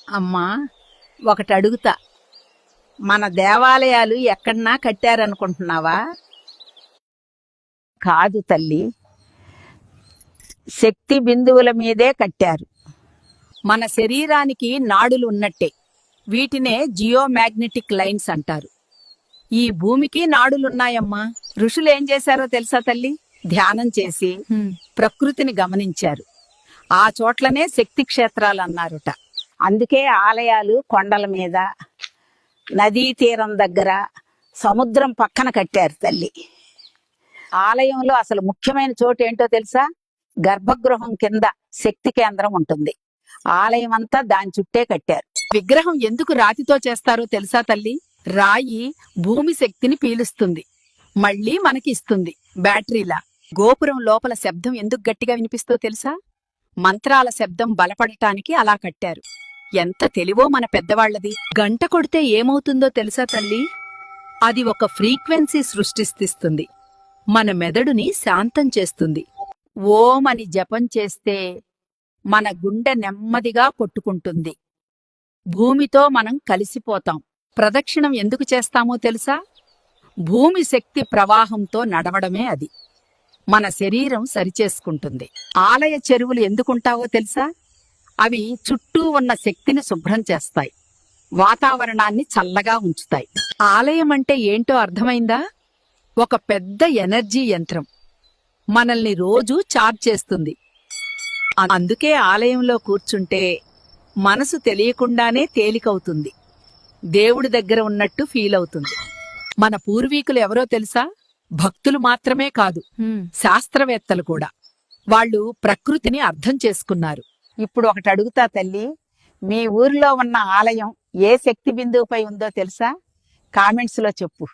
అమ్మా, ఒకటి అడుగుతా. మన దేవాలయాలు ఎక్కడన్నా కట్టారనుకుంటున్నావా? కాదు తల్లి, శక్తి బిందువుల మీదే కట్టారు. మన శరీరానికి నాడులు ఉన్నట్టే వీటినే జియోమాగ్నెటిక్ లైన్స్ అంటారు. ఈ భూమికి నాడులున్నాయమ్మా. ఋషులు ఏం చేశారో తెలుసా తల్లి? ధ్యానం చేసి ప్రకృతిని గమనించారు. ఆ చోట్లనే శక్తి క్షేత్రాలు అన్నారుట. అందుకే ఆలయాలు కొండల మీద, నదీ తీరం దగ్గర, సముద్రం పక్కన కట్టారు తల్లి. ఆలయంలో అసలు ముఖ్యమైన చోటు ఏంటో తెలుసా? గర్భగృహం కింద శక్తి కేంద్రం ఉంటుంది. ఆలయం అంతా దాని చుట్టే కట్టారు. విగ్రహం ఎందుకు రాతితో చేస్తారో తెలుసా తల్లి? రాయి భూమి శక్తిని పీలుస్తుంది, మళ్ళీ మనకి ఇస్తుంది బ్యాటరీలా. గోపురం లోపల శబ్దం ఎందుకు గట్టిగా వినిపిస్తో తెలుసా? మంత్రాల శబ్దం బలపడటానికి అలా కట్టారు. ఎంత తెలివో మన పెద్దవాళ్లది. గంట కొడితే ఏమవుతుందో తెలుసా తల్లి? అది ఒక ఫ్రీక్వెన్సీ సృష్టిస్తుంది, మన మెదడుని శాంతం చేస్తుంది. ఓం అని జపం చేస్తే మన గుండె నెమ్మదిగా కొట్టుకుంటుంది. భూమితో మనం కలిసిపోతాం. ప్రదక్షిణం ఎందుకు చేస్తామో తెలుసా? భూమి శక్తి ప్రవాహంతో నడవడమే అది. మన శరీరం సరిచేసుకుంటుంది. ఆలయ చెరువులు ఎందుకుంటావో తెలుసా? అవి చుట్టూ ఉన్న శక్తిని శుభ్రం చేస్తాయి, వాతావరణాన్ని చల్లగా ఉంచుతాయి. ఆలయం అంటే ఏంటో అర్థమైందా? ఒక పెద్ద ఎనర్జీ యంత్రం మనల్ని రోజూ చార్జ్ చేస్తుంది. అందుకే ఆలయంలో కూర్చుంటే మనసు తెలియకుండానే తేలికవుతుంది, దేవుడి దగ్గర ఉన్నట్టు ఫీల్ అవుతుంది. మన పూర్వీకులు ఎవరో తెలుసా? భక్తులు మాత్రమే కాదు, శాస్త్రవేత్తలు కూడా. వాళ్ళు ప్రకృతిని అర్థం చేసుకున్నారు. ఇప్పుడు ఒకటి అడుగుతా తల్లి, మీ ఊరిలో ఉన్న ఆలయం ఏ శక్తి బిందువుపై ఉందో తెలుసా? కామెంట్స్ లో చెప్పు.